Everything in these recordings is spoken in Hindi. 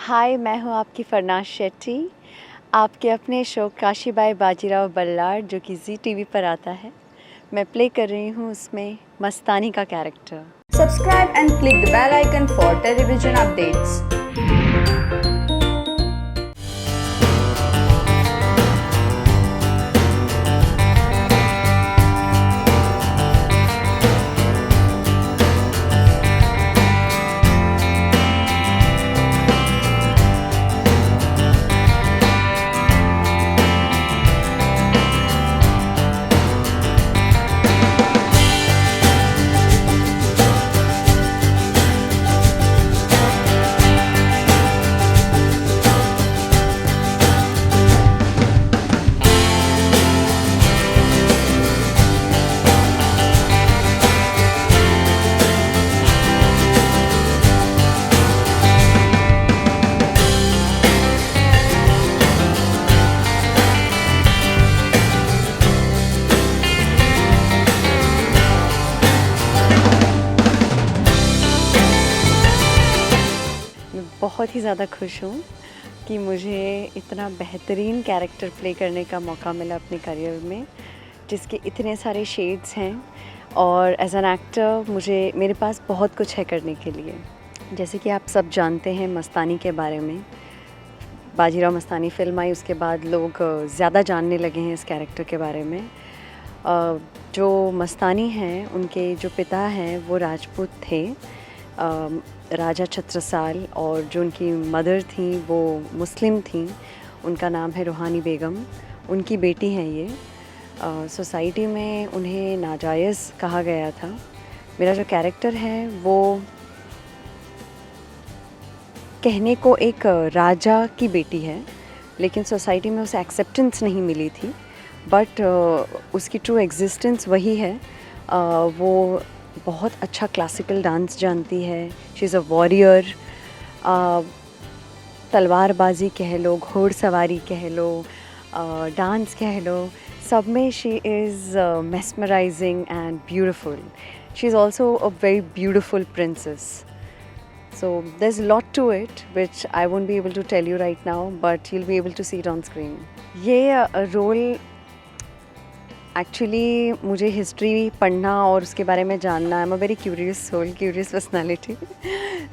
हाय, मैं हूँ आपकी फरनाज शेट्टी। आपके अपने शो काशीबाई बाजीराव बल्लाळ जो कि जी टीवी पर आता है, मैं प्ले कर रही हूँ उसमें मस्तानी का character. Subscribe and click the bell icon for television updates. मैं बहुत ही ज़्यादा खुश हूँ कि मुझे इतना बेहतरीन कैरेक्टर प्ले करने का मौका मिला अपने करियर में, जिसके इतने सारे शेड्स हैं। और एज एन एक्टर मेरे पास बहुत कुछ है करने के लिए। जैसे कि आप सब जानते हैं मस्तानी के बारे में। बाजीराव मस्तानी फिल्म आई, उसके बाद लोग ज़्यादा जानने लगे हैं इस कैरेक्टर के बारे में। जो मस्तानी हैं, उनके जो पिता हैं वो राजपूत थे, राजा छत्रसाल, और जो उनकी मदर थी वो मुस्लिम थी। उनका नाम है रूहानी बेगम, उनकी बेटी हैं ये। सोसाइटी में उन्हें नाजायज़ कहा गया था। मेरा जो कैरेक्टर है वो कहने को एक राजा की बेटी है, लेकिन सोसाइटी में उसे एक्सेप्टेंस नहीं मिली थी, बट उसकी ट्रू एग्जिस्टेंस वही है। वो बहुत अच्छा क्लासिकल डांस जानती है। She is a warrior. तलवारबाजी कह लो, घोड़सवारी कह लो, डांस कह लो, सब में she is mesmerizing and beautiful. She is also a very beautiful princess. So there's a lot to it which I won't be able to tell you right now, but you'll be able to see it on screen. ये रोल एक्चुअली मुझे हिस्ट्री पढ़ना और उसके बारे में जानना, I am a very curious soul, curious personality.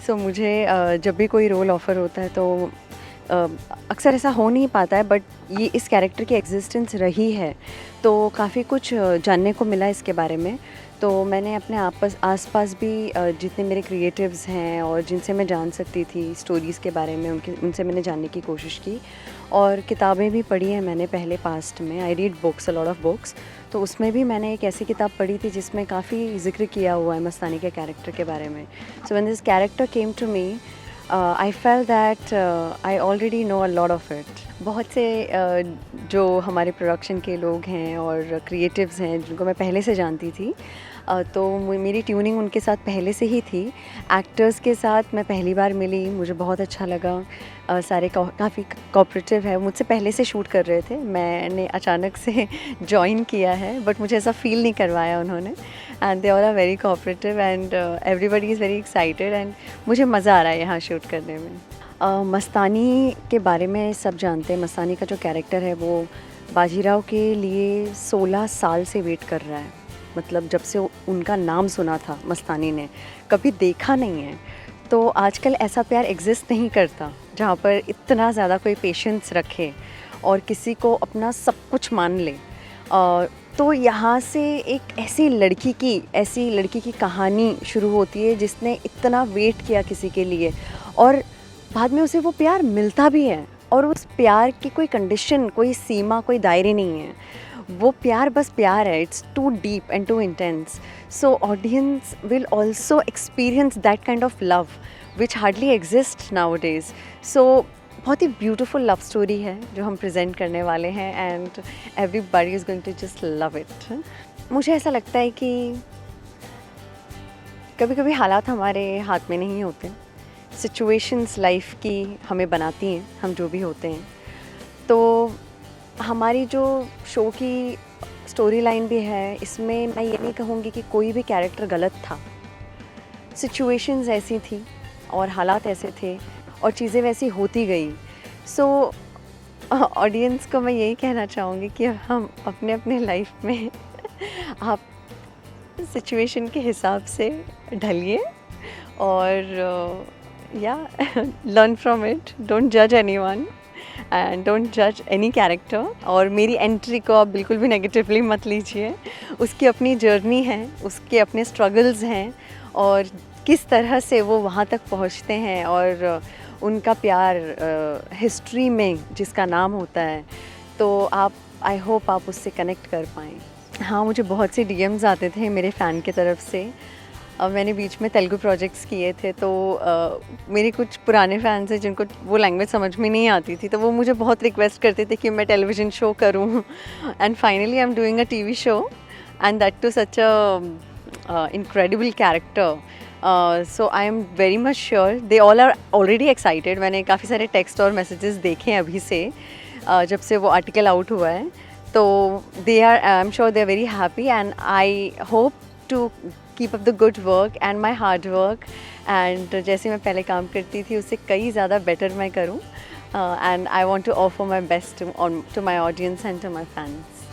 So मुझे जब भी कोई रोल ऑफ़र होता है तो अक्सर ऐसा हो नहीं पाता है, बट ये इस कैरेक्टर की एग्जिस्टेंस रही है तो काफ़ी कुछ जानने को मिला इसके बारे में। तो मैंने अपने आसपास भी जितने मेरे क्रिएटिव्स हैं और जिनसे मैं जान सकती थी स्टोरीज़ के बारे में, उनसे मैंने जानने की कोशिश की। और किताबें भी पढ़ी हैं मैंने पहले पास्ट में। I read books, a lot of books. तो उसमें भी मैंने एक ऐसी किताब पढ़ी थी जिसमें काफ़ी ज़िक्र किया हुआ है मस्तानी के कैरेक्टर के बारे में। So when this character came to me, I felt that I already know a lot of it. बहुत से जो हमारे प्रोडक्शन के लोग हैं और क्रिएटिव्स हैं जिनको मैं पहले से जानती थी, तो मेरी ट्यूनिंग उनके साथ पहले से ही थी। एक्टर्स के साथ मैं पहली बार मिली, मुझे बहुत अच्छा लगा। सारे काफ़ी कोऑपरेटिव है, मुझसे पहले से शूट कर रहे थे, मैंने अचानक से जॉइन किया है, बट मुझे ऐसा फ़ील नहीं करवाया उन्होंने। And they all are very cooperative and everybody is very excited एंड मुझे मज़ा आ रहा है यहाँ शूट करने में। मस्तानी के बारे में सब जानते हैं। मस्तानी का जो कैरेक्टर है वो बाजीराव के लिए 16 साल से वेट कर रहा है। मतलब जब से उनका नाम सुना था मस्तानी ने, कभी देखा नहीं है। तो आजकल ऐसा प्यार एग्जिस्ट नहीं करता जहाँ पर इतना ज़्यादा कोई पेशेंस रखे और किसी को अपना सब कुछ मान ले। तो यहाँ से एक ऐसी लड़की की कहानी शुरू होती है जिसने इतना वेट किया किसी के लिए, और बाद में उसे वो प्यार मिलता भी है। और उस प्यार की कोई कंडीशन, कोई सीमा, कोई दायरे नहीं है। वो प्यार बस प्यार है। It's too deep and too intense. So audience will also experience that kind of love which hardly exist nowadays. So बहुत ही ब्यूटीफुल लव स्टोरी है जो हम प्रेजेंट करने वाले हैं, and everybody is going to just love it. मुझे ऐसा लगता है कि कभी कभी हालात हमारे हाथ में नहीं होते, सिचुएशंस लाइफ की हमें बनाती हैं, हम जो भी होते हैं। तो हमारी जो शो की स्टोरी लाइन भी है, इसमें मैं ये नहीं कहूँगी कि कोई भी कैरेक्टर गलत था। सिचुएशंस ऐसी थी और हालात ऐसे थे और चीज़ें वैसी होती गई। सो ऑडियंस को मैं यही कहना चाहूँगी कि हम अपने अपने लाइफ में आप सिचुएशन के हिसाब से ढलिए और या लर्न फ्रॉम इट, डोंट जज एनीवन एंड डोंट जज एनी कैरेक्टर। और मेरी एंट्री को आप बिल्कुल भी नेगेटिवली मत लीजिए, उसकी अपनी जर्नी है, उसके अपने स्ट्रगल्स हैं और किस तरह से वो वहाँ तक पहुँचते हैं और उनका प्यार हिस्ट्री में जिसका नाम होता है, तो आप आई होप आप उससे कनेक्ट कर पाएँ। हाँ, मुझे बहुत से डीएम्स आते थे मेरे फ़ैन की तरफ से। मैंने बीच में तेलुगु प्रोजेक्ट्स किए थे, तो मेरे कुछ पुराने फ़ैन्स हैं जिनको वो लैंग्वेज समझ में नहीं आती थी, तो वो मुझे बहुत रिक्वेस्ट करते थे कि मैं टेलीविज़न शो करूँ and finally I am doing a TV show and that too such a incredible character. So I am very much sure they all are already excited. मैंने काफ़ी सारे टेक्स्ट और मैसेजेस देखे हैं अभी से, जब से वो आर्टिकल आउट हुआ है, तो they are, I am sure they are very happy and I hope to keep up the good work and my hard work and जैसे मैं पहले काम करती थी उससे कई ज़्यादा बेटर मैं करूँ and I want to offer my best to my audience and to my fans.